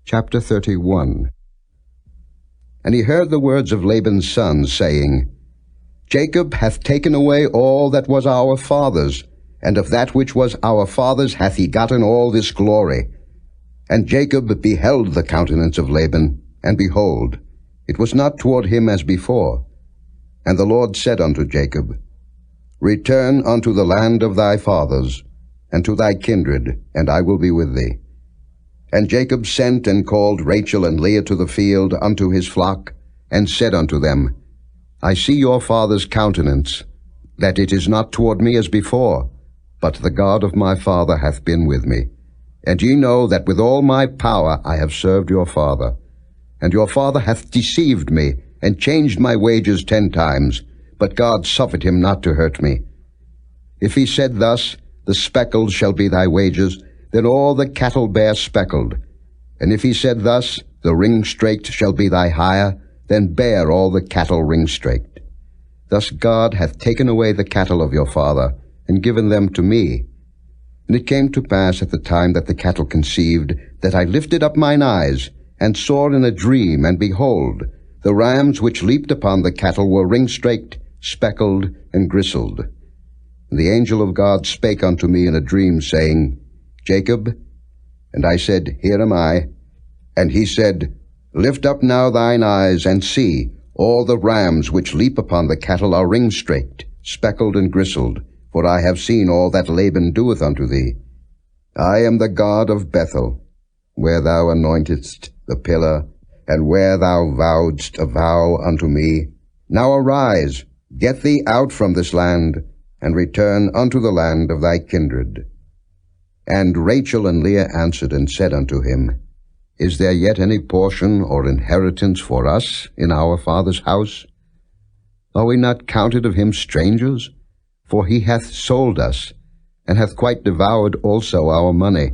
Chapter 31. And he heard the words of Laban's sons, saying, Jacob hath taken away all that was our father's, and of that which was our father's hath he gotten all this glory. And Jacob beheld the countenance of Laban, and behold, it was not toward him as before. And the Lord said unto Jacob, Return unto the land of thy fathers, and to thy kindred, and I will be with thee. And Jacob sent and called Rachel and Leah to the field unto his flock, and said unto them, I see your father's countenance, that it is not toward me as before, but the God of my father hath been with me. And ye know that with all my power I have served your father. And your father hath deceived me, and changed my wages 10 times, but God suffered him not to hurt me. If he said thus, The speckled shall be thy wages, then all the cattle bear speckled. And if he said thus, The ring-straked shall be thy hire, then bear all the cattle ring-straked. Thus God hath taken away the cattle of your father, and given them to me. And it came to pass at the time that the cattle conceived, that I lifted up mine eyes, and saw in a dream, and behold, the rams which leaped upon the cattle were ring-straked, speckled, and gristled. And the angel of God spake unto me in a dream, saying, Jacob. And I said, Here am I. And he said, Lift up now thine eyes, and see, all the rams which leap upon the cattle are ring-straked, speckled, and gristled, for I have seen all that Laban doeth unto thee. I am the God of Bethel, where thou anointedst the pillar, and where thou vowedst a vow unto me. Now arise, get thee out from this land, and return unto the land of thy kindred. And Rachel and Leah answered and said unto him, Is there yet any portion or inheritance for us in our father's house? Are we not counted of him strangers? For he hath sold us, and hath quite devoured also our money.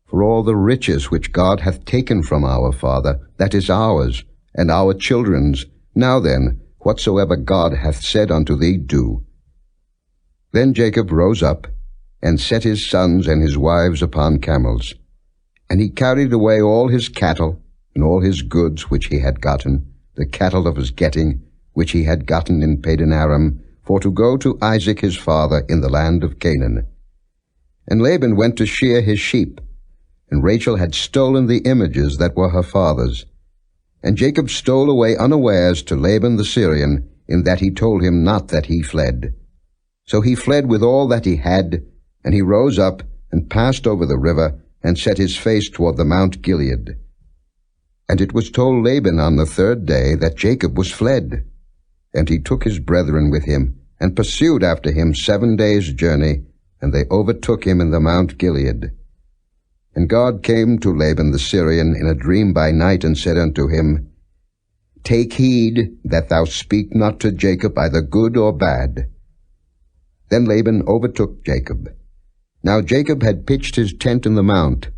For all the riches which God hath taken from our father, that is ours, and our children's. Now then, whatsoever God hath said unto thee, do. Then Jacob rose up, and set his sons and his wives upon camels. And he carried away all his cattle, and all his goods which he had gotten, the cattle of his getting, which he had gotten in Padan-aram, for to go to Isaac his father in the land of Canaan. And Laban went to shear his sheep, and Rachel had stolen the images that were her father's. And Jacob stole away unawares to Laban the Syrian, in that he told him not that he fled. So he fled with all that he had, and he rose up, and passed over the river, and set his face toward the Mount Gilead. And it was told Laban on the 3rd day that Jacob was fled. And he took his brethren with him, and pursued after him 7 days' journey, and they overtook him in the Mount Gilead. And God came to Laban the Syrian in a dream by night, and said unto him, Take heed that thou speak not to Jacob either good or bad. Then Laban overtook Jacob. Now Jacob had pitched his tent in the mount,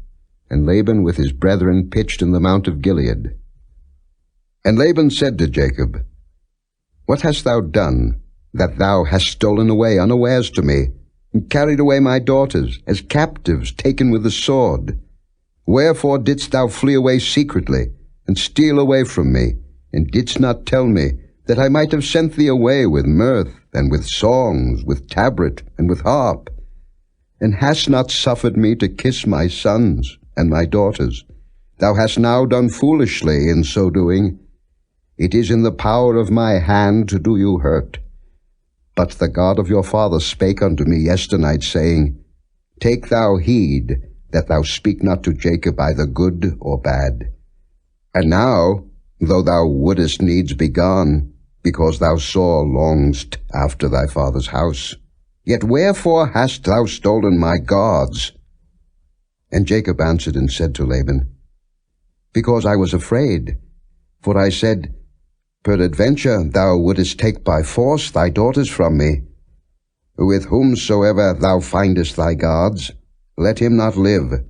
and Laban with his brethren pitched in the Mount of Gilead. And Laban said to Jacob, What hast thou done, that thou hast stolen away unawares to me, and carried away my daughters, as captives taken with the sword? Wherefore didst thou flee away secretly, and steal away from me, and didst not tell me, that I might have sent thee away with mirth, and with songs, with tabret, and with harp? And hast not suffered me to kiss my sons and my daughters? Thou hast now done foolishly in so doing. It is in the power of my hand to do you hurt. But the God of your father spake unto me yesternight, saying, Take thou heed that thou speak not to Jacob either good or bad. And now, though thou wouldest needs be gone, because thou sore longest after thy father's house, yet wherefore hast thou stolen my gods? And Jacob answered and said to Laban, Because I was afraid, for I said, Peradventure thou wouldest take by force thy daughters from me. With whomsoever thou findest thy gods, let him not live.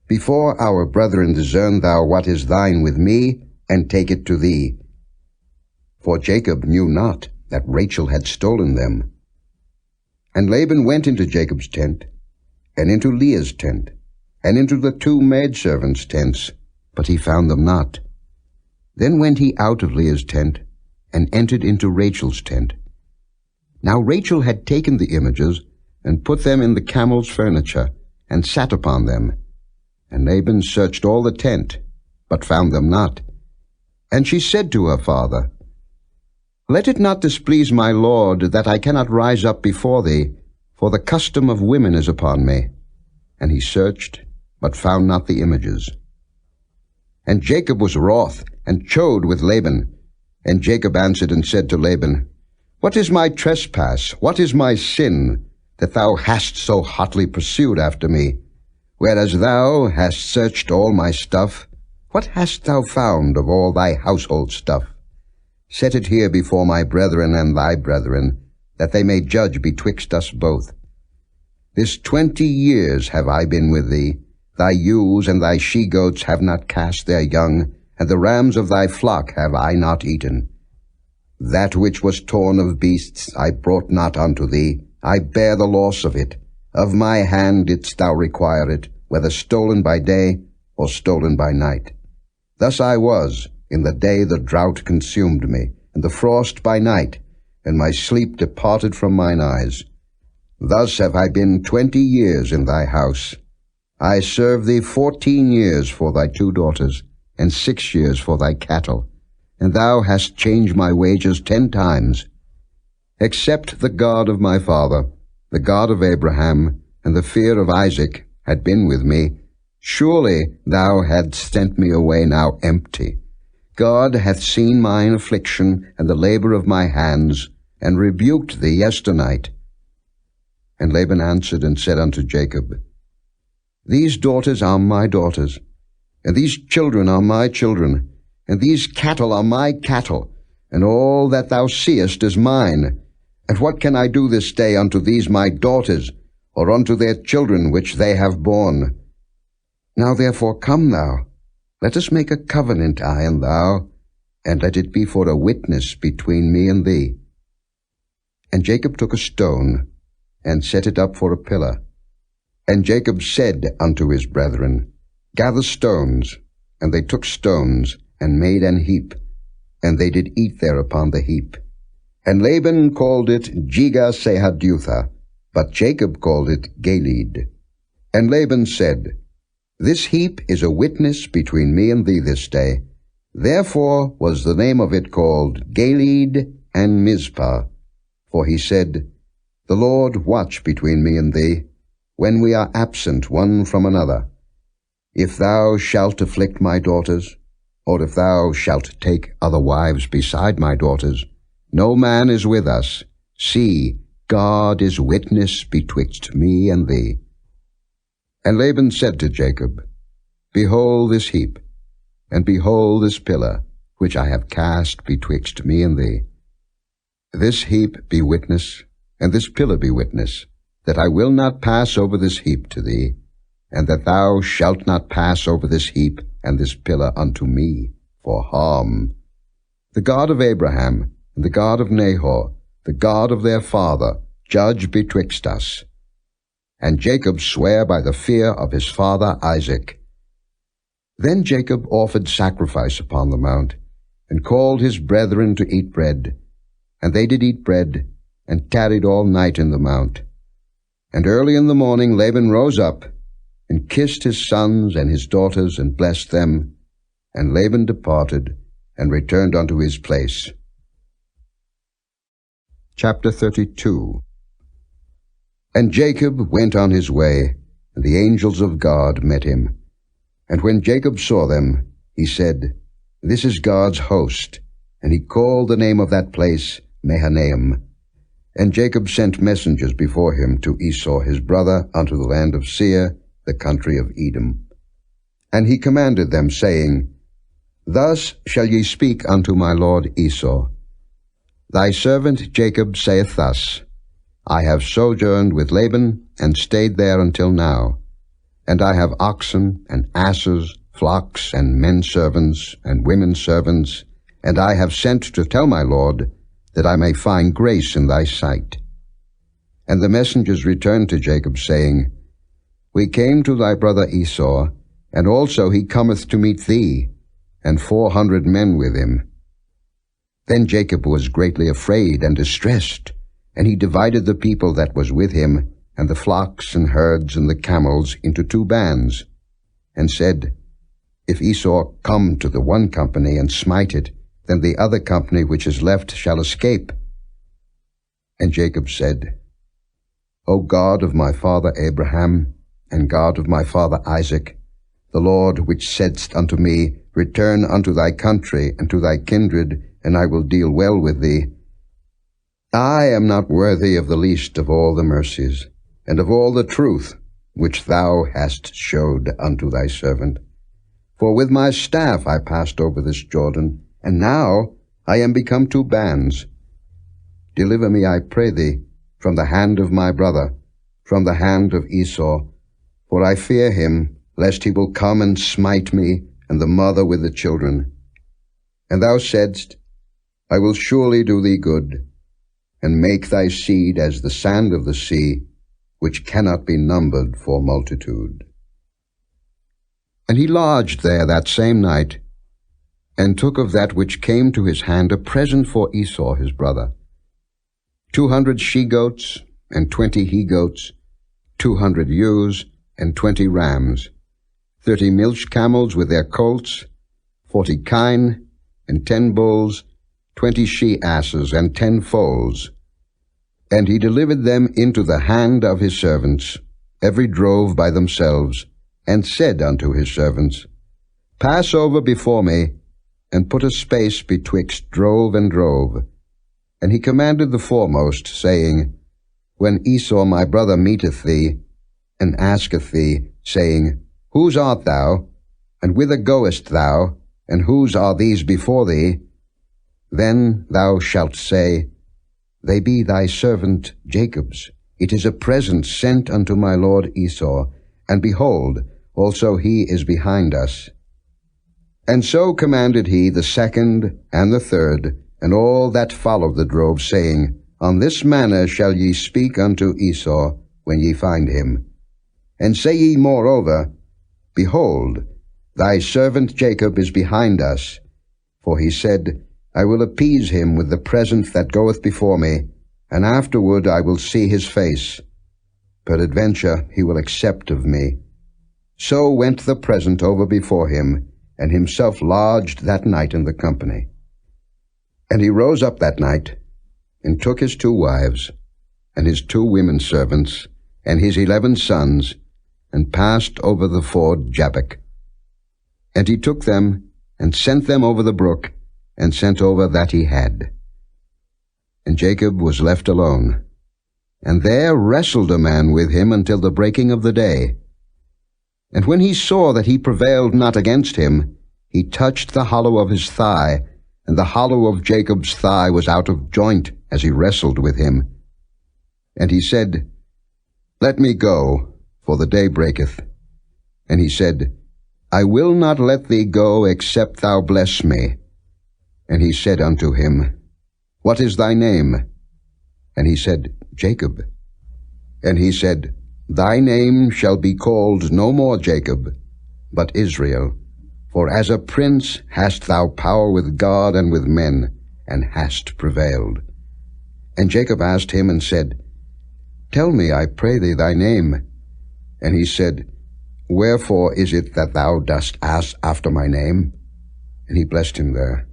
Before our brethren discern thou what is thine with me, and take it to thee. For Jacob knew not that Rachel had stolen them. And Laban went into Jacob's tent, and into Leah's tent, and into the 2 maidservants' tents, but he found them not. Then went he out of Leah's tent, and entered into Rachel's tent. Now Rachel had taken the images, and put them in the camel's furniture, and sat upon them. And Laban searched all the tent, but found them not. And she said to her father, Let it not displease my lord, that I cannot rise up before thee, for the custom of women is upon me. And he searched, but found not the images. And Jacob was wroth, and chode with Laban. And Jacob answered and said to Laban, What is my trespass? What is my sin, that thou hast so hotly pursued after me? Whereas thou hast searched all my stuff, what hast thou found of all thy household stuff? Set it here before my brethren and thy brethren, that they may judge betwixt us both. This 20 years have I been with thee. Thy ewes and thy she-goats have not cast their young, and the rams of thy flock have I not eaten. That which was torn of beasts I brought not unto thee. I bear the loss of it. Of my hand didst thou require it, whether stolen by day or stolen by night. Thus I was, in the day the drought consumed me, and the frost by night, and my sleep departed from mine eyes. Thus have I been 20 years in thy house. I served thee 14 years for thy 2 daughters, and 6 years for thy cattle, and thou hast changed my wages 10 times. Except the God of my father, the God of Abraham, and the fear of Isaac had been with me, surely thou hadst sent me away now empty. God hath seen mine affliction and the labor of my hands, and rebuked thee yesternight. And Laban answered and said unto Jacob, These daughters are my daughters, and these children are my children, and these cattle are my cattle, and all that thou seest is mine. And what can I do this day unto these my daughters, or unto their children which they have borne? Now therefore come thou, let us make a covenant, I and thou, and let it be for a witness between me and thee. And Jacob took a stone, and set it up for a pillar. And Jacob said unto his brethren, Gather stones. And they took stones, and made an heap, and they did eat there upon the heap. And Laban called it Jegar-sahadutha, but Jacob called it Galeed. And Laban said, This heap is a witness between me and thee this day. Therefore was the name of it called Galeed and Mizpah. For he said, The Lord watch between me and thee, when we are absent one from another. If thou shalt afflict my daughters, or if thou shalt take other wives beside my daughters, no man is with us. See, God is witness betwixt me and thee. And Laban said to Jacob, Behold this heap, and behold this pillar, which I have cast betwixt me and thee. This heap be witness, and this pillar be witness, that I will not pass over this heap to thee, and that thou shalt not pass over this heap and this pillar unto me for harm. The God of Abraham, and the God of Nahor, the God of their father, judge betwixt us. And Jacob sware by the fear of his father Isaac. Then Jacob offered sacrifice upon the mount, and called his brethren to eat bread. And they did eat bread, and tarried all night in the mount. And early in the morning Laban rose up, and kissed his sons and his daughters, and blessed them. And Laban departed, and returned unto his place. Chapter 32. And Jacob went on his way, and the angels of God met him. And when Jacob saw them, he said, This is God's host. And he called the name of that place Mahanaim. And Jacob sent messengers before him to Esau his brother unto the land of Seir, the country of Edom. And he commanded them, saying, Thus shall ye speak unto my lord Esau. Thy servant Jacob saith thus, I have sojourned with Laban, and stayed there until now. And I have oxen, and asses, flocks, and men servants, and women servants, and I have sent to tell my lord, that I may find grace in thy sight. And the messengers returned to Jacob, saying, We came to thy brother Esau, and also he cometh to meet thee, and 400 men with him. Then Jacob was greatly afraid and distressed, and he divided the people that was with him, and the flocks and herds and the camels, into 2 bands, and said, If Esau come to the one company and smite it, then the other company which is left shall escape. And Jacob said, O God of my father Abraham, and God of my father Isaac, the Lord which saidst unto me, Return unto thy country and to thy kindred, and I will deal well with thee. I am not worthy of the least of all the mercies, and of all the truth which thou hast showed unto thy servant. For with my staff I passed over this Jordan, and now I am become 2 bands. Deliver me, I pray thee, from the hand of my brother, from the hand of Esau, for I fear him, lest he will come and smite me, and the mother with the children. And thou saidst, I will surely do thee good, and make thy seed as the sand of the sea, which cannot be numbered for multitude. And he lodged there that same night, and took of that which came to his hand a present for Esau his brother, 200 she-goats, and 20 he-goats, 200 ewes, and 20 rams, 30 milch camels with their colts, 40 kine, and 10 bulls, 20 she-asses, and 10 foals. And he delivered them into the hand of his servants, every drove by themselves, and said unto his servants, Pass over before me, and put a space betwixt drove and drove. And he commanded the foremost, saying, When Esau my brother meeteth thee, and asketh thee, saying, Whose art thou? And whither goest thou? And whose are these before thee? Then thou shalt say, They be thy servant Jacob's. It is a present sent unto my lord Esau, and behold, also he is behind us. And so commanded he the second and the third, and all that followed the drove, saying, On this manner shall ye speak unto Esau when ye find him. And say ye moreover, Behold, thy servant Jacob is behind us. For he said, I will appease him with the present that goeth before me, and afterward I will see his face. Peradventure he will accept of me. So went the present over before him, and himself lodged that night in the company. And he rose up that night, and took his 2 wives, and his 2 women servants, and his 11 sons, and passed over the ford Jabbok. And he took them, and sent them over the brook, and sent over that he had. And Jacob was left alone, and there wrestled a man with him until the breaking of the day. And when he saw that he prevailed not against him, he touched the hollow of his thigh, and the hollow of Jacob's thigh was out of joint as he wrestled with him. And he said, Let me go, for the day breaketh. And he said, I will not let thee go, except thou bless me. And he said unto him, What is thy name? And he said, Jacob. And he said, Thy name shall be called no more Jacob, but Israel. For as a prince hast thou power with God and with men, and hast prevailed. And Jacob asked him and said, Tell me, I pray thee, thy name. And he said, Wherefore is it that thou dost ask after my name? And he blessed him there.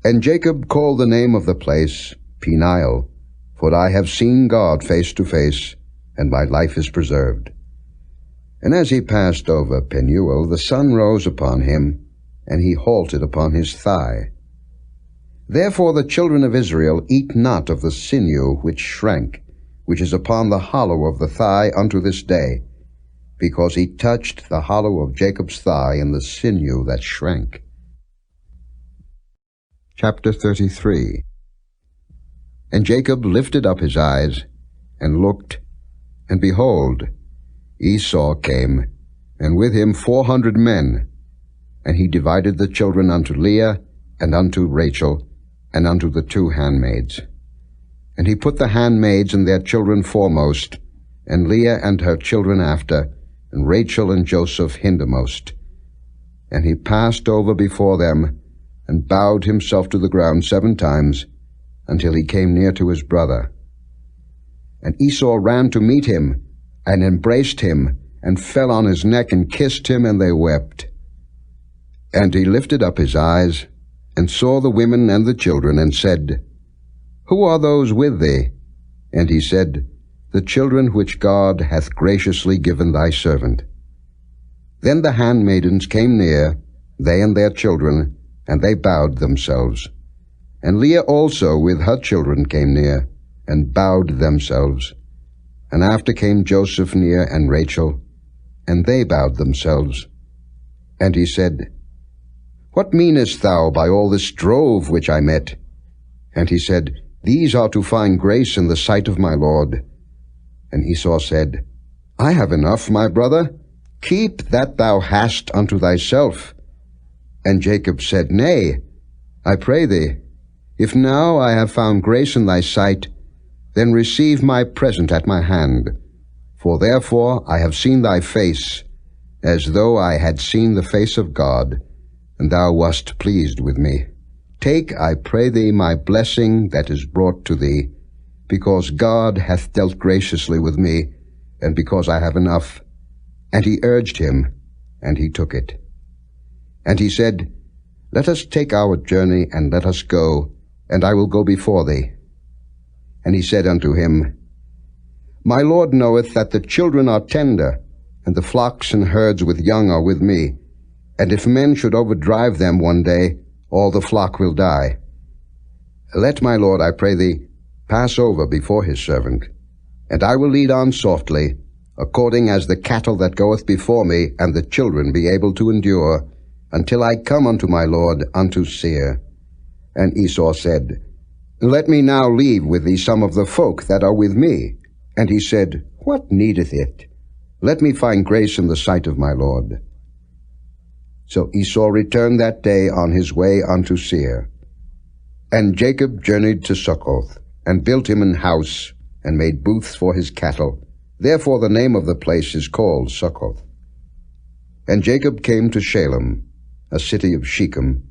And Jacob called the name of the place Peniel, for I have seen God face to face, and my life is preserved. And as he passed over Penuel, the sun rose upon him, and he halted upon his thigh. Therefore the children of Israel eat not of the sinew which shrank, which is upon the hollow of the thigh unto this day, because he touched the hollow of Jacob's thigh in the sinew that shrank. Chapter 33. And Jacob lifted up his eyes, and looked, and behold, Esau came, and with him 400 men. And he divided the children unto Leah, and unto Rachel, and unto the 2 handmaids. And he put the handmaids and their children foremost, and Leah and her children after, and Rachel and Joseph hindermost. And he passed over before them, and bowed himself to the ground 7 times, until he came near to his brother. And Esau ran to meet him, and embraced him, and fell on his neck, and kissed him, and they wept. And he lifted up his eyes, and saw the women and the children, and said, Who are those with thee? And he said, The children which God hath graciously given thy servant. Then the handmaidens came near, they and their children, and they bowed themselves. And Leah also with her children came near, and bowed themselves. And after came Joseph near, and Rachel, and they bowed themselves. And he said, What meanest thou by all this drove which I met? And he said, These are to find grace in the sight of my Lord. And Esau said, I have enough, my brother. Keep that thou hast unto thyself. And Jacob said, Nay, I pray thee, if now I have found grace in thy sight, then receive my present at my hand. For therefore I have seen thy face, as though I had seen the face of God, and thou wast pleased with me. Take, I pray thee, my blessing that is brought to thee, because God hath dealt graciously with me, and because I have enough. And he urged him, and he took it. And he said, Let us take our journey, and let us go, and I will go before thee. And he said unto him, My Lord knoweth that the children are tender, and the flocks and herds with young are with me. And if men should overdrive them one day, all the flock will die. Let my Lord, I pray thee, pass over before his servant, and I will lead on softly, according as the cattle that goeth before me, and the children be able to endure, until I come unto my Lord unto Seir. And Esau said, Let me now leave with thee some of the folk that are with me. And he said, What needeth it? Let me find grace in the sight of my Lord. So Esau returned that day on his way unto Seir. And Jacob journeyed to Succoth, and built him an house, and made booths for his cattle. Therefore the name of the place is called Succoth. And Jacob came to Shalem, a city of Shechem,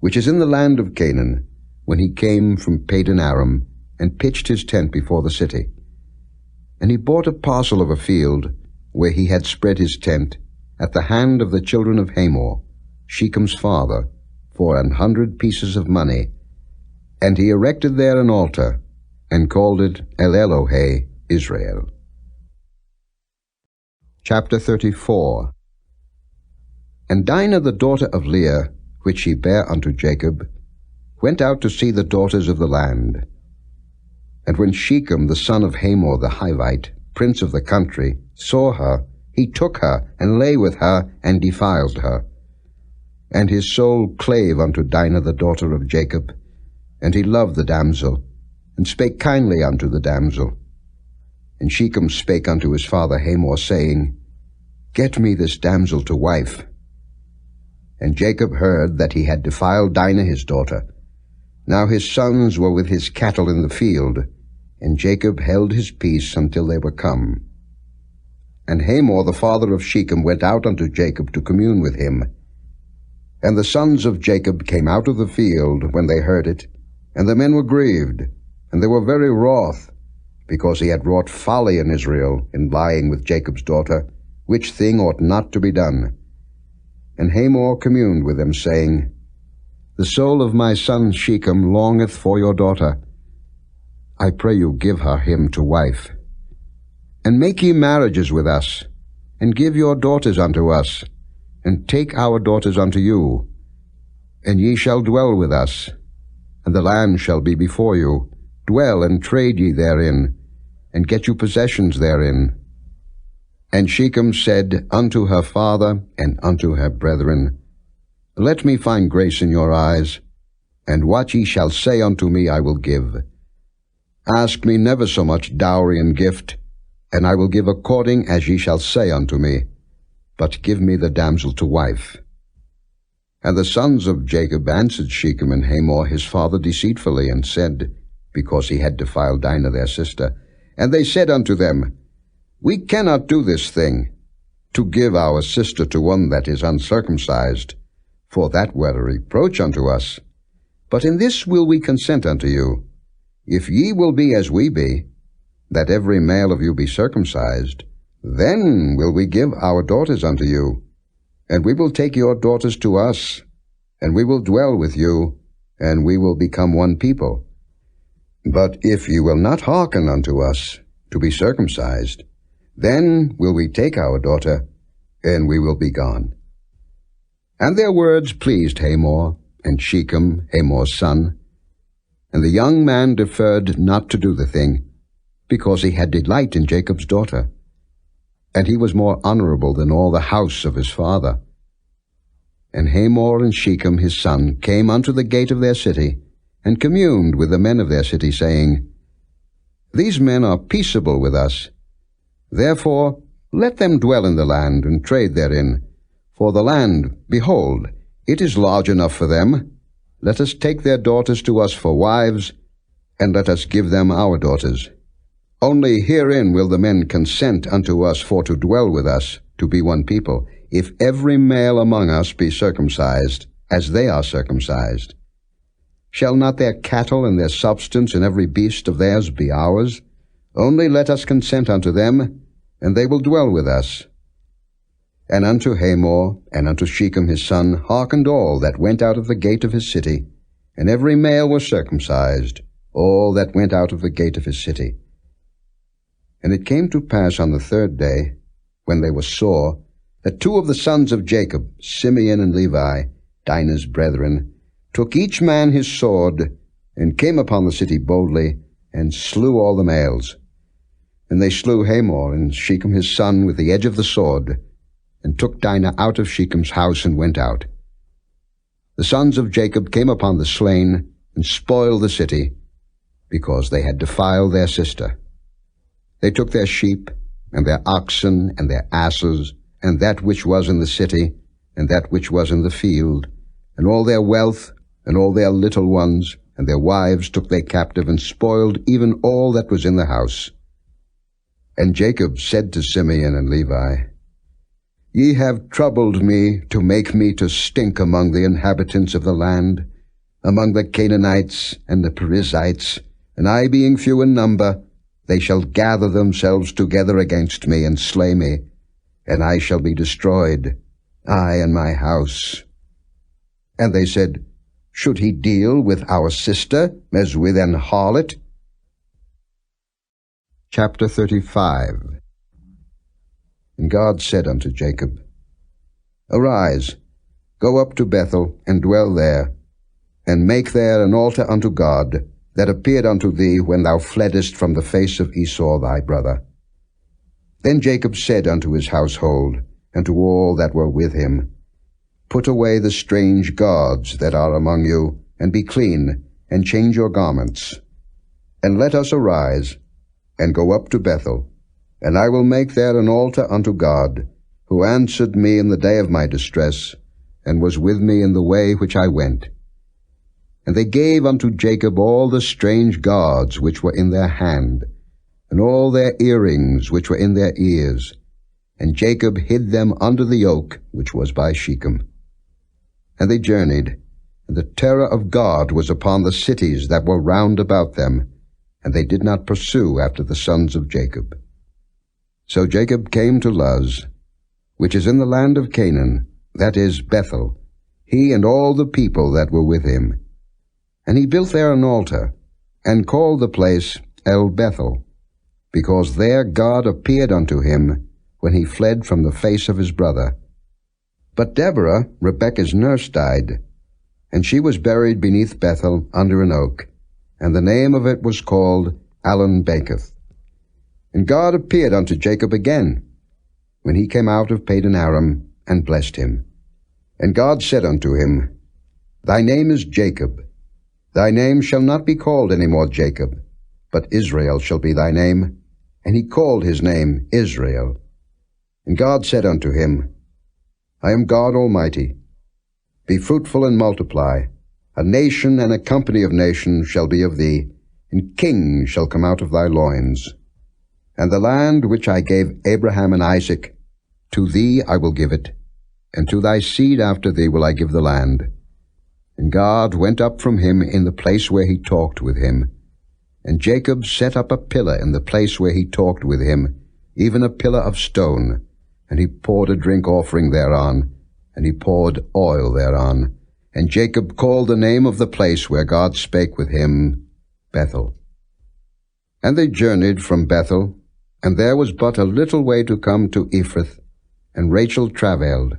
which is in the land of Canaan, when he came from Padan Aram, and pitched his tent before the city. And he bought a parcel of a field, where he had spread his tent, at the hand of the children of Hamor, Shechem's father, for 100 pieces of money. And he erected there an altar, and called it El-Elohe Israel. Chapter 34. And Dinah the daughter of Leah, which she bare unto Jacob, went out to see the daughters of the land. And when Shechem the son of Hamor the Hivite, prince of the country, saw her, he took her, and lay with her, and defiled her. And his soul clave unto Dinah the daughter of Jacob, and he loved the damsel, and spake kindly unto the damsel. And Shechem spake unto his father Hamor, saying, Get me this damsel to wife. And Jacob heard that he had defiled Dinah his daughter. Now his sons were with his cattle in the field, and Jacob held his peace until they were come. And Hamor the father of Shechem went out unto Jacob to commune with him. And the sons of Jacob came out of the field when they heard it, and the men were grieved, and they were very wroth, because he had wrought folly in Israel in lying with Jacob's daughter, which thing ought not to be done. And Hamor communed with them, saying, The soul of my son Shechem longeth for your daughter. I pray you give her him to wife. And make ye marriages with us, and give your daughters unto us, and take our daughters unto you. And ye shall dwell with us, and the land shall be before you. Dwell and trade ye therein, and get you possessions therein. And Shechem said unto her father and unto her brethren, Let me find grace in your eyes, and what ye shall say unto me I will give. Ask me never so much dowry and gift, and I will give according as ye shall say unto me, but give me the damsel to wife. And the sons of Jacob answered Shechem and Hamor his father deceitfully, and said, because he had defiled Dinah their sister, and they said unto them, We cannot do this thing. to give our sister to one that is uncircumcised, for that were a reproach unto us. But in this will we consent unto you, if ye will be as we be, that every male of you be circumcised, then will we give our daughters unto you, and we will take your daughters to us, and we will dwell with you, and we will become one people. But if ye will not hearken unto us to be circumcised, then will we take our daughter, and we will be gone. And their words pleased Hamor, and Shechem, Hamor's son. And the young man deferred not to do the thing, because he had delight in Jacob's daughter. And he was more honorable than all the house of his father. And Hamor and Shechem his son came unto the gate of their city, and communed with the men of their city, saying, These men are peaceable with us. Therefore let them dwell in the land, and trade therein. For the land, behold, it is large enough for them. Let us take their daughters to us for wives, and let us give them our daughters. Only herein will the men consent unto us for to dwell with us, to be one people, if every male among us be circumcised, as they are circumcised. Shall not their cattle and their substance and every beast of theirs be ours? Only let us consent unto them, and they will dwell with us. And unto Hamor and unto Shechem his son hearkened all that went out of the gate of his city, and every male was circumcised, all that went out of the gate of his city. And it came to pass on the third day, when they were sore, that two of the sons of Jacob, Simeon and Levi, Dinah's brethren, took each man his sword, and came upon the city boldly, and slew all the males. And they slew Hamor and Shechem his son with the edge of the sword, and took Dinah out of Shechem's house, and went out. The sons of Jacob came upon the slain, and spoiled the city, because they had defiled their sister. They took their sheep, and their oxen, and their asses, and that which was in the city, and that which was in the field, and all their wealth, and all their little ones, and their wives took they captive, and spoiled even all that was in the house. And Jacob said to Simeon and Levi, Ye have troubled me to make me to stink among the inhabitants of the land, among the Canaanites and the Perizzites, and I being few in number, they shall gather themselves together against me, and slay me, and I shall be destroyed, I and my house. And they said, Should he deal with our sister as with an harlot? Chapter 35. And God said unto Jacob, Arise, go up to Bethel, and dwell there, and make there an altar unto God, that appeared unto thee when thou fleddest from the face of Esau thy brother. Then Jacob said unto his household, and to all that were with him, Put away the strange gods that are among you, and be clean, and change your garments. And let us arise, and go up to Bethel, and I will make there an altar unto God, who answered me in the day of my distress, and was with me in the way which I went. And they gave unto Jacob all the strange gods which were in their hand, and all their earrings which were in their ears. And Jacob hid them under the oak which was by Shechem. And they journeyed, and the terror of God was upon the cities that were round about them, and they did not pursue after the sons of Jacob. So Jacob came to Luz, which is in the land of Canaan, that is Bethel, he and all the people that were with him. And he built there an altar, and called the place El Bethel, because there God appeared unto him when he fled from the face of his brother. But Deborah, Rebekah's nurse, died, and she was buried beneath Bethel under an oak, and the name of it was called Allon-Bachuth. And God appeared unto Jacob again, when he came out of Padan Aram, and blessed him. And God said unto him, Thy name is Jacob. Thy name shall not be called any more Jacob, but Israel shall be thy name. And he called his name Israel. And God said unto him, I am God Almighty. Be fruitful and multiply. A nation and a company of nations shall be of thee, and kings shall come out of thy loins. And the land which I gave Abraham and Isaac, To thee I will give it, and to thy seed after thee will I give the land. And God went up from him in the place where he talked with him. And Jacob set up a pillar in the place where he talked with him, even a pillar of stone. And he poured a drink offering thereon, and he poured oil thereon. And Jacob called the name of the place where God spake with him, Bethel. And they journeyed from Bethel, and there was but a little way to come to Ephrath, and Rachel travailed,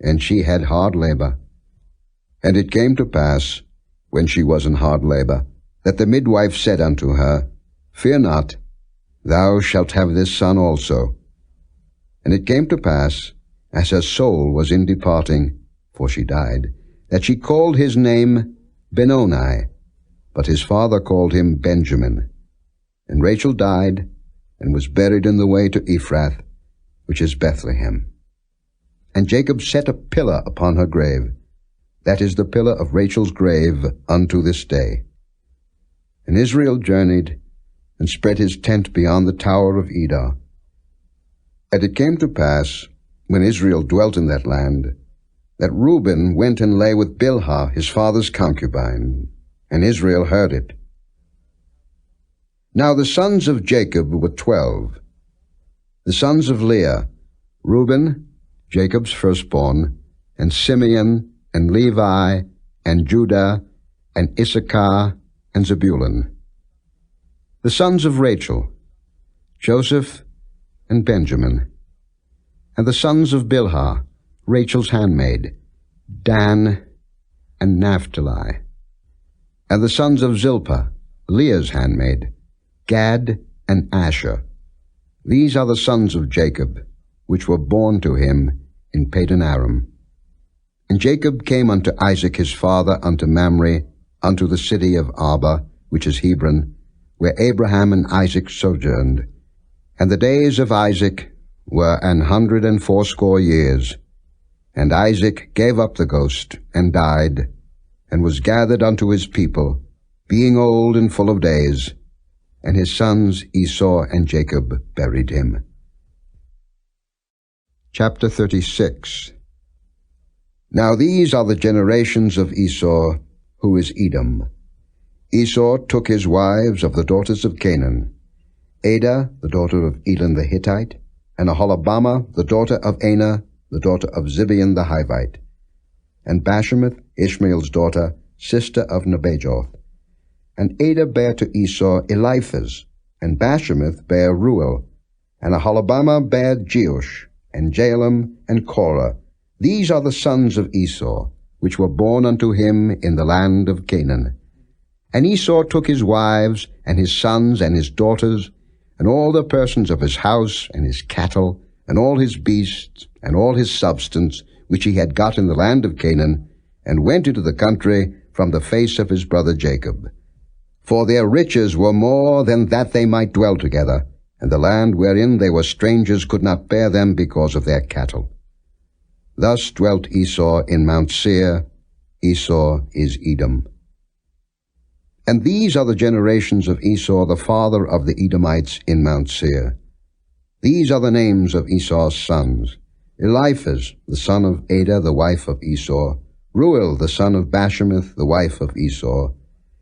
and she had hard labor. And it came to pass, when she was in hard labor, that the midwife said unto her, Fear not, thou shalt have this son also. And it came to pass, as her soul was in departing, for she died, that she called his name Benoni, but his father called him Benjamin. And Rachel died, and was buried in the way to Ephrath, which is Bethlehem. And Jacob set a pillar upon her grave. That is the pillar of Rachel's grave unto this day. And Israel journeyed, and spread his tent beyond the tower of Edar. And it came to pass, when Israel dwelt in that land, that Reuben went and lay with Bilhah his father's concubine, and Israel heard it. Now the sons of Jacob were 12. The sons of Leah, Reuben, Jacob's firstborn, and Simeon, and Levi, and Judah, and Issachar, and Zebulun. The sons of Rachel, Joseph, and Benjamin. And the sons of Bilhah, Rachel's handmaid, Dan, and Naphtali. And the sons of Zilpah, Leah's handmaid, Gad, and Asher. These are the sons of Jacob, which were born to him in Padan Aram. And Jacob came unto Isaac his father unto Mamre, unto the city of Arba, which is Hebron, where Abraham and Isaac sojourned. And the days of Isaac were 180 years. And Isaac gave up the ghost, and died, and was gathered unto his people, being old and full of days. And his sons Esau and Jacob buried him. Chapter 36. Now these are the generations of Esau, who is Edom. Esau took his wives of the daughters of Canaan, Adah, the daughter of Elon the Hittite, and Aholibamah, the daughter of Anah, the daughter of Zibeon the Hivite, and Bashemath, Ishmael's daughter, sister of Nebajoth. And Adah bare to Esau Eliphaz, and Bashemath bare Ruel, and Aholibamah bare Jeush, and Jaalam, and Korah. These are the sons of Esau, which were born unto him in the land of Canaan. And Esau took his wives, and his sons, and his daughters, and all the persons of his house, and his cattle, and all his beasts, and all his substance, which he had got in the land of Canaan, and went into the country from the face of his brother Jacob. For their riches were more than that they might dwell together, and the land wherein they were strangers could not bear them because of their cattle. Thus dwelt Esau in Mount Seir. Esau is Edom. And these are the generations of Esau, the father of the Edomites in Mount Seir. These are the names of Esau's sons: Eliphaz, the son of Adah, the wife of Esau; Ruel, the son of Bashemath, the wife of Esau.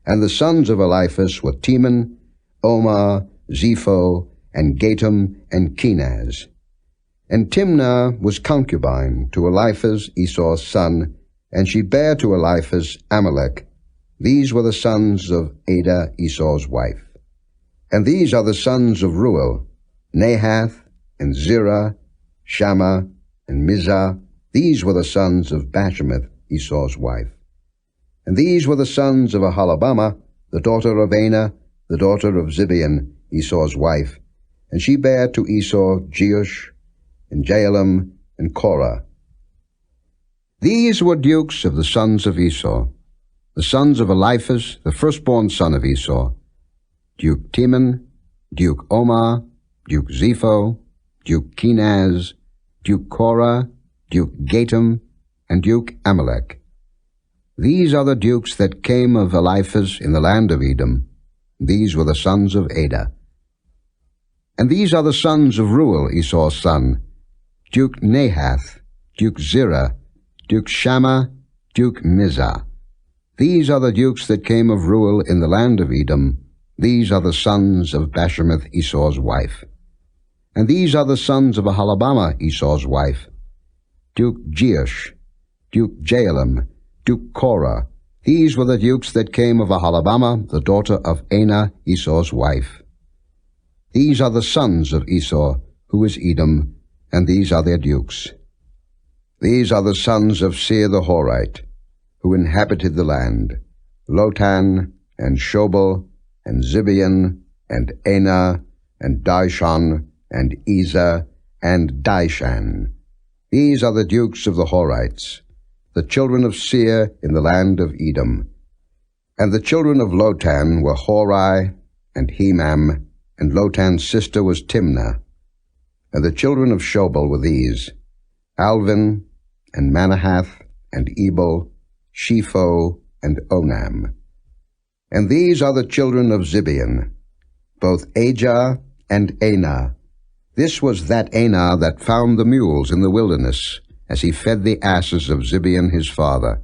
And the sons of Eliphaz were Teman, Omar, Zepho, and Gatam, and Kenaz. And Timnah was concubine to Eliphaz, Esau's son, and she bare to Eliphaz Amalek. These were the sons of Adah, Esau's wife. And these are the sons of Ruel: Nahath, and Zerah, Shammah, and Mizah. These were the sons of Bashemath, Esau's wife. And these were the sons of Aholibamah, the daughter of Anah, the daughter of Zibeon, Esau's wife. And she bare to Esau Jeush, and Jaalam, and Korah. These were dukes of the sons of Esau, the sons of Eliphaz, the firstborn son of Esau: Duke Teman, Duke Omar, Duke Zepho, Duke Kenaz, Duke Korah, Duke Gatam, and Duke Amalek. These are the dukes that came of Eliphaz in the land of Edom. These were the sons of Adah. And these are the sons of Ruel, Esau's son: Duke Nahath, Duke Zerah, Duke Shammah, Duke Mizah. These are the dukes that came of Reuel in the land of Edom. These are the sons of Bashemath, Esau's wife. And these are the sons of Aholibamah, Esau's wife. Duke Jeush, Duke Jaalam, Duke Korah. These were the dukes that came of Aholibamah, the daughter of Anah, Esau's wife. These are the sons of Esau, who is Edom, and these are their dukes. These are the sons of Seir the Horite, who inhabited the land, Lotan, and Shobal, and Zibeon, and Anah, and Dishon, and Ezer, and Dishan. These are the dukes of the Horites, the children of Seir in the land of Edom. And the children of Lotan were Hori, and Hemam, and Lotan's sister was Timnah. And the children of Shobal were these, Alvin, and Manahath, and Ebal, Shepho, and Onam. And these are the children of Zibeon, both Ajah and Anah. This was that Anah that found the mules in the wilderness, as he fed the asses of Zibeon his father.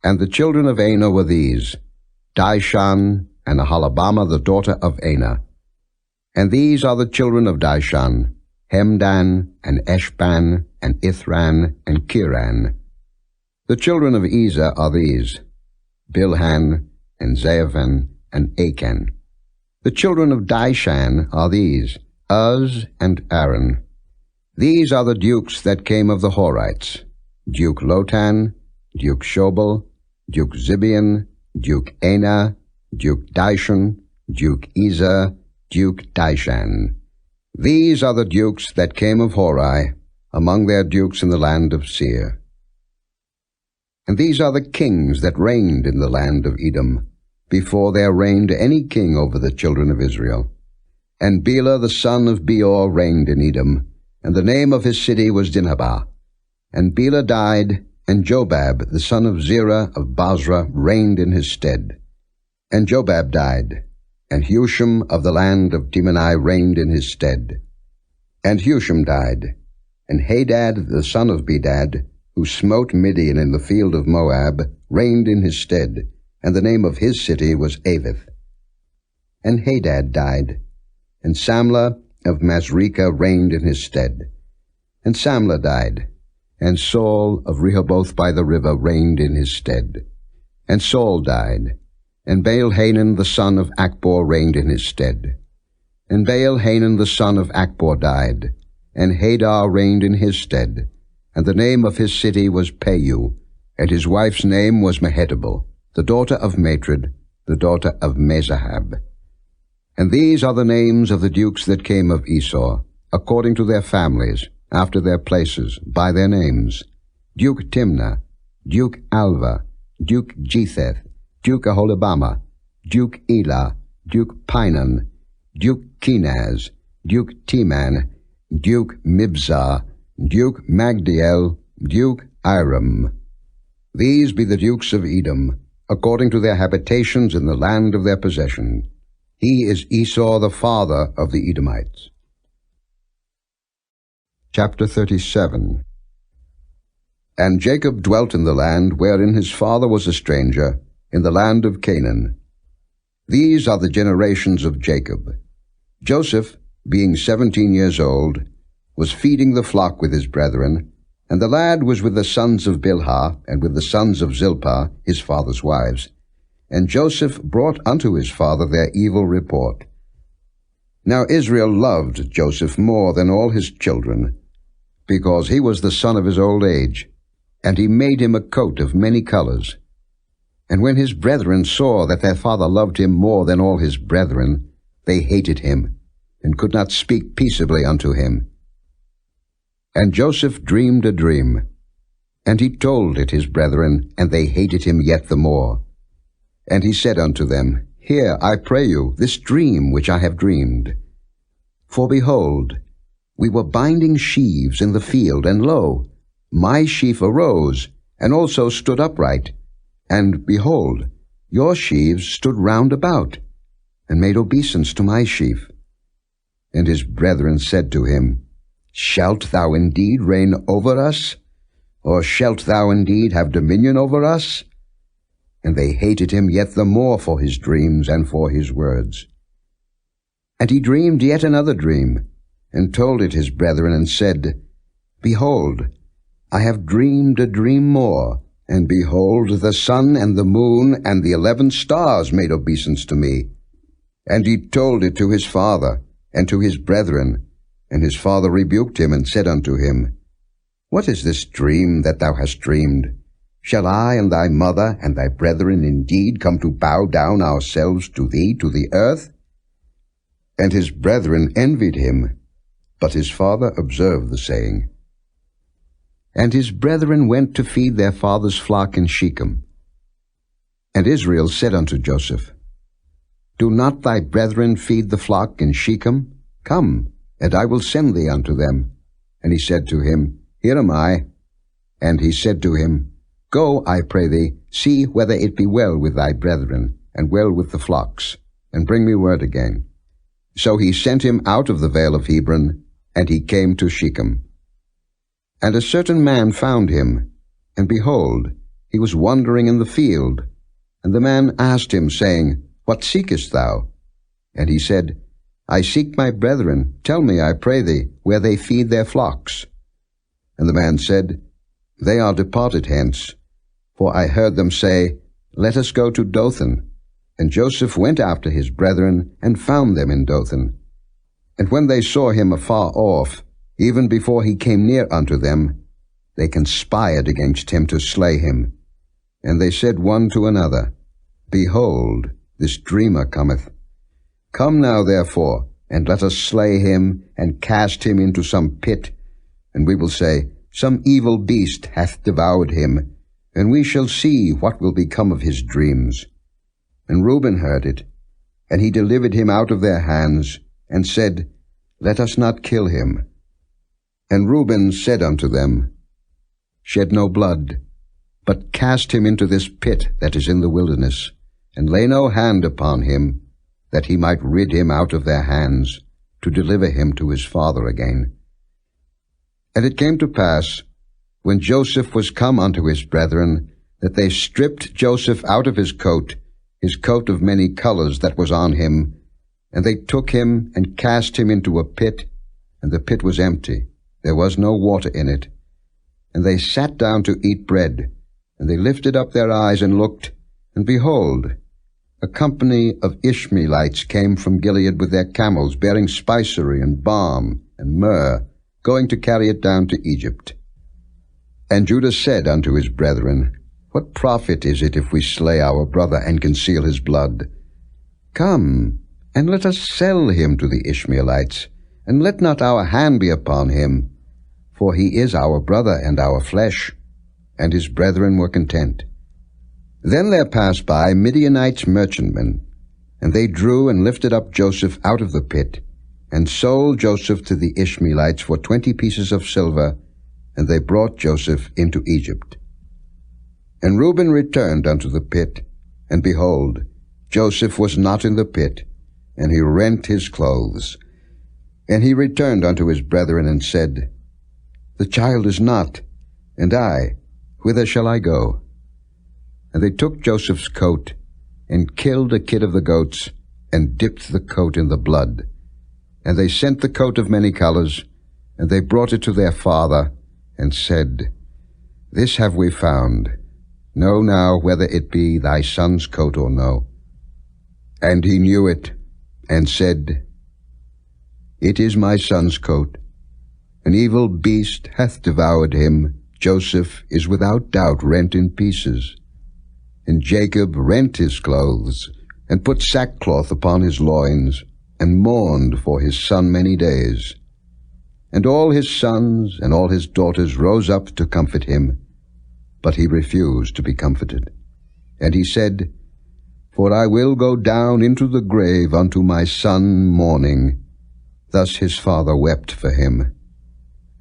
And the children of Anah were these, Dishan, and Aholibamah the daughter of Anah. And these are the children of Dishan, Hemdan, and Eshban, and Ithran, and Kiran. The children of Ezer are these, Bilhan, and Zaaphan, and Achan. The children of Dishan are these, Uz and Aaron. These are the dukes that came of the Horites, Duke Lotan, Duke Shobal, Duke Zibeon, Duke Anah, Duke Dishon, Duke Ezer, Duke Dishan. These are the dukes that came of Hori, among their dukes in the land of Seir. And these are the kings that reigned in the land of Edom, before there reigned any king over the children of Israel. And Bela the son of Beor reigned in Edom, and the name of his city was Dinhabah. And Bela died, and Jobab the son of Zerah of Basra reigned in his stead. And Jobab died, and Husham of the land of Temani reigned in his stead. And Husham died, and Hadad the son of Bedad, who smote Midian in the field of Moab, reigned in his stead, and the name of his city was Avith. And Hadad died, and Samlah of Masrekah reigned in his stead. And Samlah died, and Saul of Rehoboth by the river reigned in his stead. And Saul died, and Baal-Hanan the son of Achbor reigned in his stead. And Baal-Hanan the son of Achbor died, and Hadar reigned in his stead, and the name of his city was Payu, and his wife's name was Mehetabel, the daughter of Matred, the daughter of Mezahab. And these are the names of the dukes that came of Esau, according to their families, after their places, by their names: Duke Timnah, Duke Alva, Duke Jetheth, Duke Aholibamah, Duke Elah, Duke Pinon, Duke Kenaz, Duke Teman, Duke Mibzah, Duke Magdiel, Duke Iram. These be the dukes of Edom, according to their habitations in the land of their possession. He is Esau the father of the Edomites. Chapter 37. And Jacob dwelt in the land wherein his father was a stranger, in the land of Canaan. These are the generations of Jacob. Joseph, being 17 years old, was feeding the flock with his brethren, and the lad was with the sons of Bilhah, and with the sons of Zilpah, his father's wives. And Joseph brought unto his father their evil report. Now Israel loved Joseph more than all his children, because he was the son of his old age, and he made him a coat of many colors. And when his brethren saw that their father loved him more than all his brethren, they hated him, and could not speak peaceably unto him. And Joseph dreamed a dream, and he told it his brethren, and they hated him yet the more. And he said unto them, Hear, I pray you, this dream which I have dreamed. For behold, we were binding sheaves in the field, and lo, my sheaf arose, and also stood upright. And behold, your sheaves stood round about, and made obeisance to my sheaf. And his brethren said to him, Shalt thou indeed reign over us? Or shalt thou indeed have dominion over us? And they hated him yet the more for his dreams and for his words. And he dreamed yet another dream, and told it his brethren, and said, Behold, I have dreamed a dream more, and behold, the sun and the moon and the 11 stars made obeisance to me. And he told it to his father and to his brethren, and his father rebuked him, and said unto him, What is this dream that thou hast dreamed? Shall I and thy mother and thy brethren indeed come to bow down ourselves to thee to the earth? And his brethren envied him, but his father observed the saying. And his brethren went to feed their father's flock in Shechem. And Israel said unto Joseph, Do not thy brethren feed the flock in Shechem? Come, and I will send thee unto them. And he said to him, Here am I. And he said to him, Go, I pray thee, see whether it be well with thy brethren, and well with the flocks, and bring me word again. So he sent him out of the vale of Hebron, and he came to Shechem. And a certain man found him, and behold, he was wandering in the field. And the man asked him, saying, What seekest thou? And he said, I seek my brethren. Tell me, I pray thee, where they feed their flocks. And the man said, They are departed hence. For I heard them say, Let us go to Dothan. And Joseph went after his brethren, and found them in Dothan. And when they saw him afar off, even before he came near unto them, they conspired against him to slay him. And they said one to another, Behold, this dreamer cometh. Come now, therefore, and let us slay him, and cast him into some pit. And we will say, Some evil beast hath devoured him, and we shall see what will become of his dreams. And Reuben heard it, and he delivered him out of their hands, and said, Let us not kill him. And Reuben said unto them, Shed no blood, but cast him into this pit that is in the wilderness, and lay no hand upon him, that he might rid him out of their hands, to deliver him to his father again. And it came to pass, when Joseph was come unto his brethren, that they stripped Joseph out of his coat of many colors that was on him, and they took him and cast him into a pit, and the pit was empty. There was no water in it. And they sat down to eat bread, and they lifted up their eyes and looked, and behold, a company of Ishmaelites came from Gilead with their camels, bearing spicery and balm and myrrh, going to carry it down to Egypt. And Judah said unto his brethren, What profit is it if we slay our brother and conceal his blood? Come, and let us sell him to the Ishmaelites, and let not our hand be upon him, for he is our brother and our flesh. And his brethren were content. Then there passed by Midianites merchantmen, and they drew and lifted up Joseph out of the pit, and sold Joseph to the Ishmaelites for 20 pieces of silver, and they brought Joseph into Egypt. And Reuben returned unto the pit, and behold, Joseph was not in the pit, and he rent his clothes. And he returned unto his brethren, and said, The child is not, and I, whither shall I go? And they took Joseph's coat, and killed a kid of the goats, and dipped the coat in the blood. And they sent the coat of many colors, and they brought it to their father, and said, This have we found. Know now whether it be thy son's coat or no. And he knew it, and said, It is my son's coat. An evil beast hath devoured him. Joseph is without doubt rent in pieces. And Jacob rent his clothes, and put sackcloth upon his loins, and mourned for his son many days. And all his sons and all his daughters rose up to comfort him, but he refused to be comforted. And he said, For I will go down into the grave unto my son mourning. Thus his father wept for him.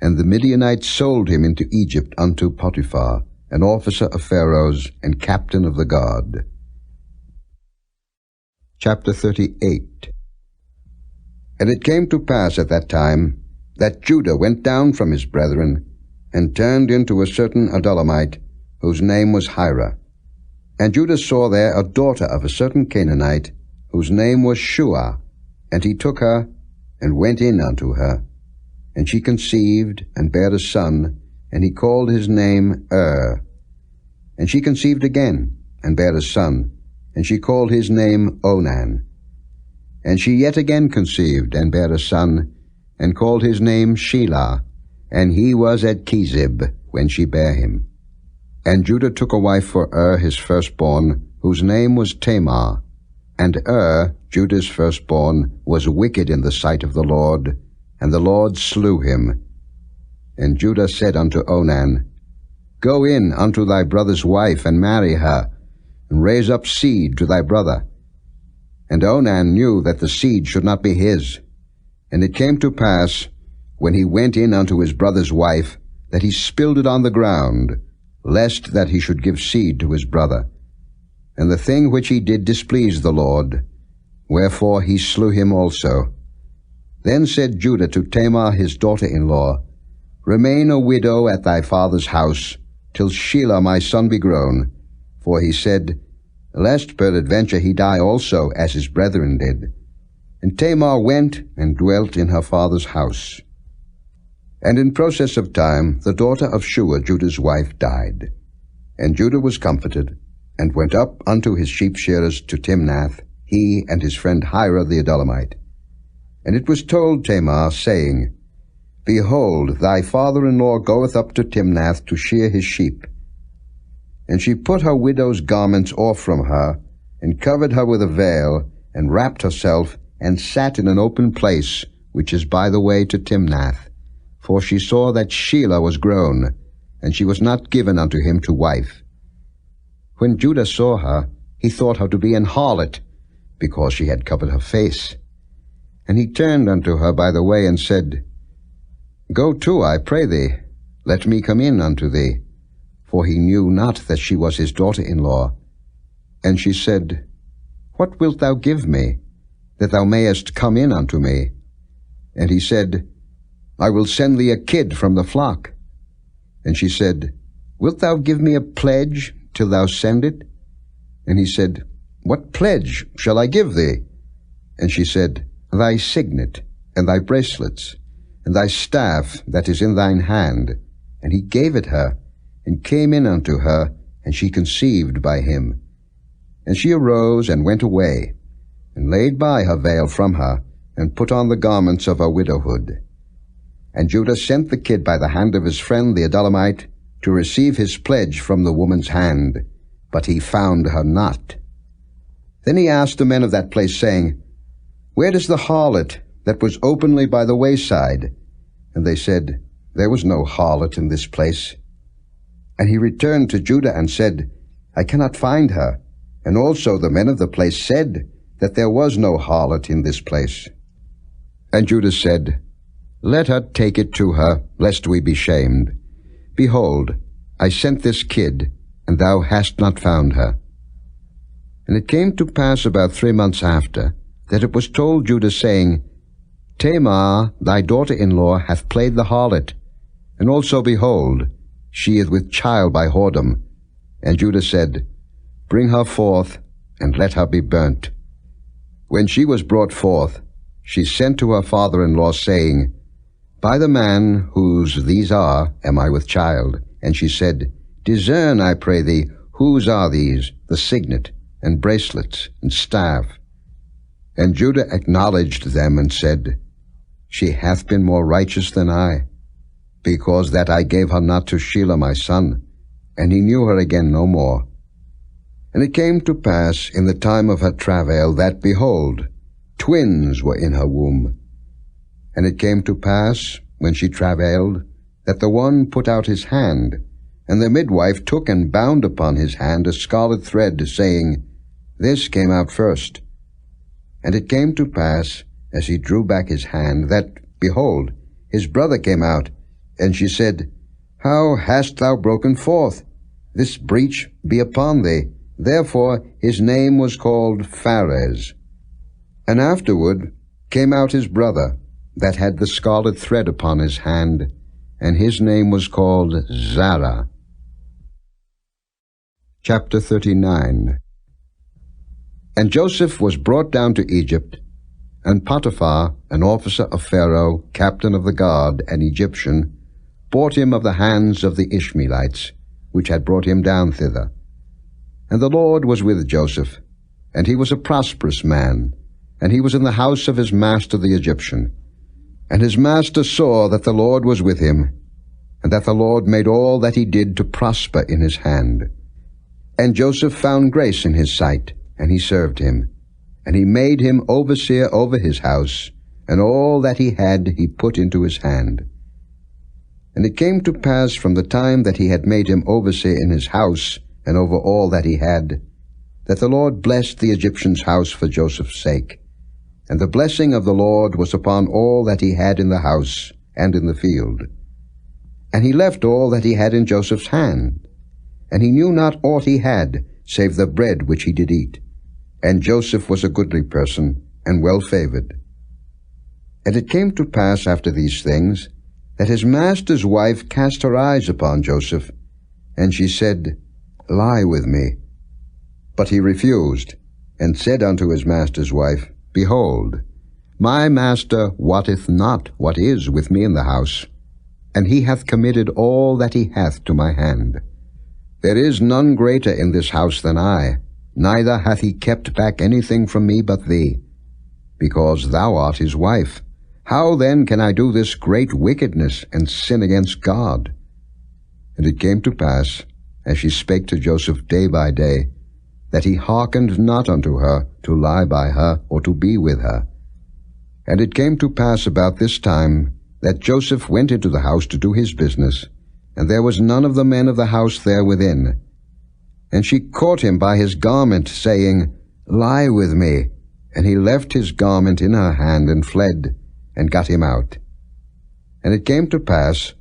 And the Midianites sold him into Egypt unto Potiphar, an officer of Pharaoh's and captain of the guard. Chapter 38. And it came to pass at that time, that Judah went down from his brethren, and turned into a certain Adullamite, whose name was Hira. And Judah saw there a daughter of a certain Canaanite, whose name was Shua. And he took her, and went in unto her. And she conceived, and bare a son, and he called his name And she conceived again, and bare a son, and she called his name Onan. And she yet again conceived, and bare a son, and called his name Shelah. And he was at Kezib when she bare him. And Judah took a wife for his firstborn, whose name was Tamar. And Judah's firstborn, was wicked in the sight of the Lord, and the Lord slew him. And Judah said unto Onan, Go in unto thy brother's wife, and marry her, and raise up seed to thy brother. And Onan knew that the seed should not be his. And it came to pass, when he went in unto his brother's wife, that he spilled it on the ground, lest that he should give seed to his brother. And the thing which he did displeased the Lord, wherefore he slew him also. Then said Judah to Tamar his daughter-in-law, Remain a widow at thy father's house, till Shelah my son be grown. For he said, Lest peradventure he die also, as his brethren did. And Tamar went and dwelt in her father's house. And in process of time the daughter of Shua, Judah's wife, died. And Judah was comforted, and went up unto his sheep shearers to Timnath, he and his friend Hira the Adullamite. And it was told Tamar, saying, Behold, thy father-in-law goeth up to Timnath to shear his sheep. And she put her widow's garments off from her, and covered her with a veil, and wrapped herself, and sat in an open place, which is by the way to Timnath. For she saw that Shelah was grown, and she was not given unto him to wife. When Judah saw her, he thought her to be an harlot, because she had covered her face. And he turned unto her by the way, and said, Go to, I pray thee, let me come in unto thee. For he knew not that she was his daughter-in-law. And she said, What wilt thou give me, that thou mayest come in unto me? And he said, I will send thee a kid from the flock. And she said, Wilt thou give me a pledge till thou send it? And he said, What pledge shall I give thee? And she said, Thy signet, and thy bracelets, and thy staff that is in thine hand. And he gave it her, and came in unto her, and she conceived by him. And she arose and went away, and laid by her veil from her, and put on the garments of her widowhood. And Judah sent the kid by the hand of his friend the Adullamite, to receive his pledge from the woman's hand, but he found her not. Then he asked the men of that place, saying, Where is the harlot that was openly by the wayside? And they said, There was no harlot in this place. And he returned to Judah and said, I cannot find her. And also the men of the place said that there was no harlot in this place. And Judah said, Let her take it to her, lest we be shamed. Behold, I sent this kid, and thou hast not found her. And it came to pass about 3 months after, that it was told Judah, saying, Tamar, thy daughter-in-law, hath played the harlot, and also, behold, she is with child by whoredom. And Judah said, Bring her forth, and let her be burnt. When she was brought forth, she sent to her father-in-law, saying, By the man whose these are am I with child. And she said, Discern, I pray thee, whose are these, the signet, and bracelets, and staff? And Judah acknowledged them, and said, She hath been more righteous than I, because that I gave her not to Shelah my son, and he knew her again no more. And it came to pass in the time of her travail that, behold, twins were in her womb. And it came to pass, when she travailed, that the one put out his hand, and the midwife took and bound upon his hand a scarlet thread, saying, This came out first. And it came to pass, as he drew back his hand, that, behold, his brother came out. And she said, How hast thou broken forth? This breach be upon thee. Therefore his name was called Pharez. And afterward came out his brother, that had the scarlet thread upon his hand, and his name was called Zara. Chapter 39. And Joseph was brought down to Egypt, and Potiphar, an officer of Pharaoh, captain of the guard, an Egyptian, bought him of the hands of the Ishmaelites, which had brought him down thither. And the Lord was with Joseph, and he was a prosperous man, and he was in the house of his master the Egyptian. And his master saw that the Lord was with him, and that the Lord made all that he did to prosper in his hand. And Joseph found grace in his sight, and he served him. And he made him overseer over his house, and all that he had he put into his hand. And it came to pass from the time that he had made him overseer in his house, and over all that he had, that the Lord blessed the Egyptian's house for Joseph's sake. And the blessing of the Lord was upon all that he had in the house and in the field. And he left all that he had in Joseph's hand, and he knew not aught he had, save the bread which he did eat. And Joseph was a goodly person, and well-favored. And it came to pass after these things, that his master's wife cast her eyes upon Joseph, and she said, Lie with me. But he refused, and said unto his master's wife, Behold, my master wotteth not what is with me in the house, and he hath committed all that he hath to my hand. There is none greater in this house than I, neither hath he kept back anything from me but thee, because thou art his wife. How then can I do this great wickedness and sin against God? And it came to pass, as she spake to Joseph day by day, that he hearkened not unto her to lie by her or to be with her. And it came to pass about this time that Joseph went into the house to do his business, and there was none of the men of the house there within. And she caught him by his garment, saying, Lie with me. And he left his garment in her hand, and fled, and got him out. And it came to pass,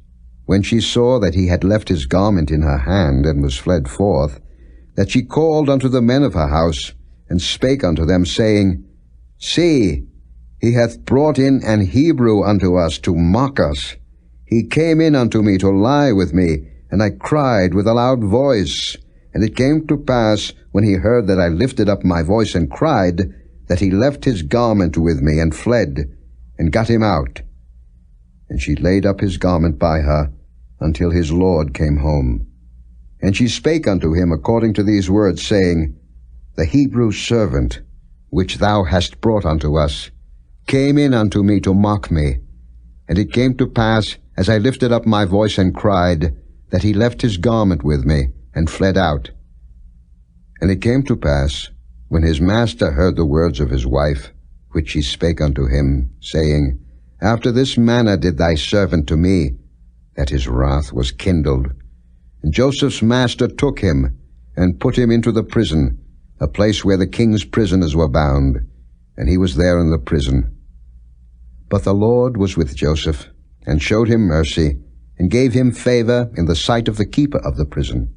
when she saw that he had left his garment in her hand, and was fled forth, that she called unto the men of her house, and spake unto them, saying, See, he hath brought in an Hebrew unto us to mock us. He came in unto me to lie with me, and I cried with a loud voice. And it came to pass, when he heard that I lifted up my voice and cried, that he left his garment with me, and fled, and got him out. And she laid up his garment by her, until his lord came home. And she spake unto him according to these words, saying, The Hebrew servant, which thou hast brought unto us, came in unto me to mock me. And it came to pass, as I lifted up my voice and cried, that he left his garment with me, and fled out. And it came to pass, when his master heard the words of his wife, which she spake unto him, saying, After this manner did thy servant to me, that his wrath was kindled. And Joseph's master took him, and put him into the prison, a place where the king's prisoners were bound, and he was there in the prison. But the Lord was with Joseph, and showed him mercy, and gave him favor in the sight of the keeper of the prison.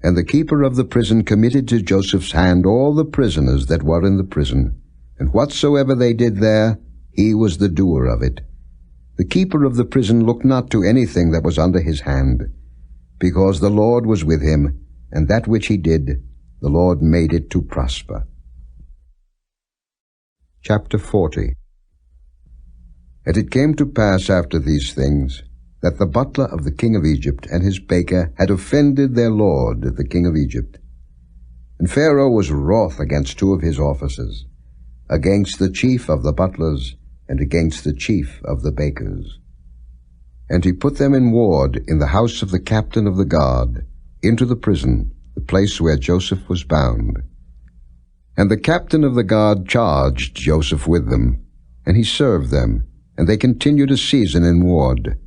And the keeper of the prison committed to Joseph's hand all the prisoners that were in the prison, and whatsoever they did there, he was the doer of it. The keeper of the prison looked not to anything that was under his hand, because the Lord was with him, and that which he did, the Lord made it to prosper. Chapter 40. And it came to pass after these things, that the butler of the king of Egypt and his baker had offended their lord, the king of Egypt. And Pharaoh was wroth against two of his officers, against the chief of the butlers, and against the chief of the bakers. And he put them in ward in the house of the captain of the guard, into the prison, the place where Joseph was bound. And the captain of the guard charged Joseph with them, and he served them, and they continued a season in ward.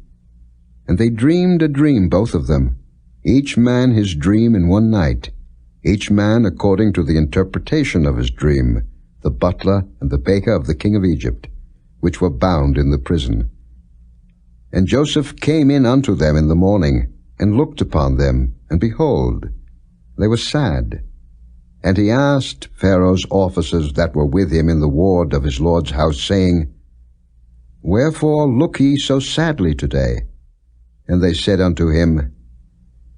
And they dreamed a dream, both of them, each man his dream in one night, each man according to the interpretation of his dream, the butler and the baker of the king of Egypt, which were bound in the prison. And Joseph came in unto them in the morning, and looked upon them, and behold, they were sad. And he asked Pharaoh's officers that were with him in the ward of his lord's house, saying, Wherefore look ye so sadly today? And they said unto him,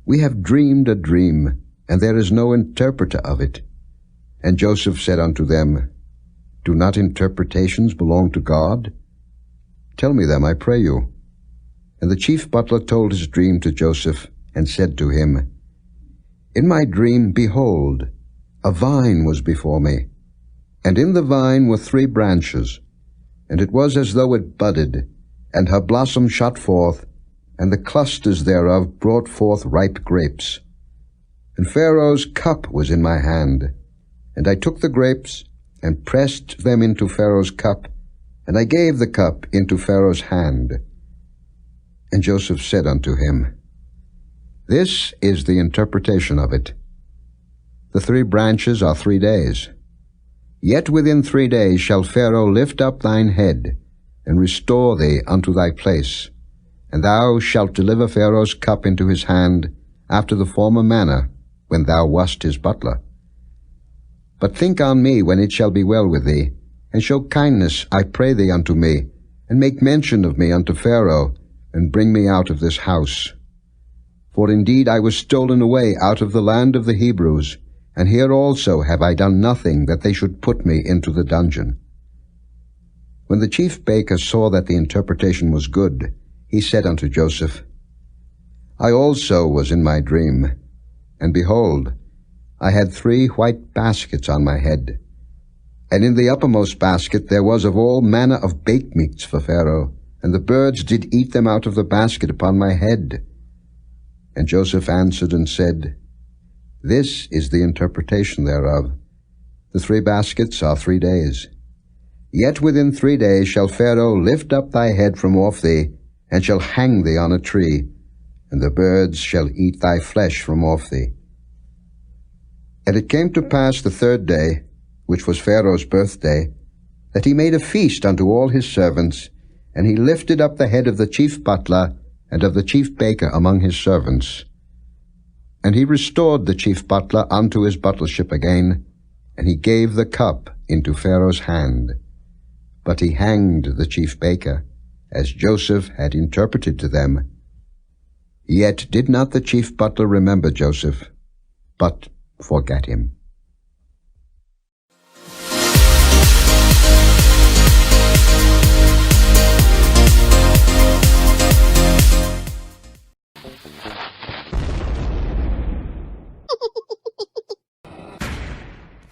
We have dreamed a dream, and there is no interpreter of it. And Joseph said unto them, Do not interpretations belong to God? Tell me them, I pray you. And the chief butler told his dream to Joseph, and said to him, In my dream, behold, a vine was before me, and in the vine were 3 branches, and it was as though it budded, and her blossom shot forth, and the clusters thereof brought forth ripe grapes. And Pharaoh's cup was in my hand, and I took the grapes, and pressed them into Pharaoh's cup, and I gave the cup into Pharaoh's hand. And Joseph said unto him, This is the interpretation of it. The 3 branches are 3 days. Yet within 3 days shall Pharaoh lift up thine head, and restore thee unto thy place, and thou shalt deliver Pharaoh's cup into his hand, after the former manner, when thou wast his butler. But think on me when it shall be well with thee, and show kindness, I pray thee, unto me, and make mention of me unto Pharaoh, and bring me out of this house. For indeed I was stolen away out of the land of the Hebrews, and here also have I done nothing that they should put me into the dungeon. When the chief baker saw that the interpretation was good, he said unto Joseph, I also was in my dream, and behold, I had 3 white baskets on my head, and in the uppermost basket there was of all manner of baked meats for Pharaoh, and the birds did eat them out of the basket upon my head. And Joseph answered and said, This is the interpretation thereof. The 3 baskets are 3 days. Yet within 3 days shall Pharaoh lift up thy head from off thee, and shall hang thee on a tree, and the birds shall eat thy flesh from off thee. And it came to pass the 3rd day, which was Pharaoh's birthday, that he made a feast unto all his servants, and he lifted up the head of the chief butler and of the chief baker among his servants. And he restored the chief butler unto his butlership again, and he gave the cup into Pharaoh's hand. But he hanged the chief baker, as Joseph had interpreted to them. Yet did not the chief butler remember Joseph, but forgat him.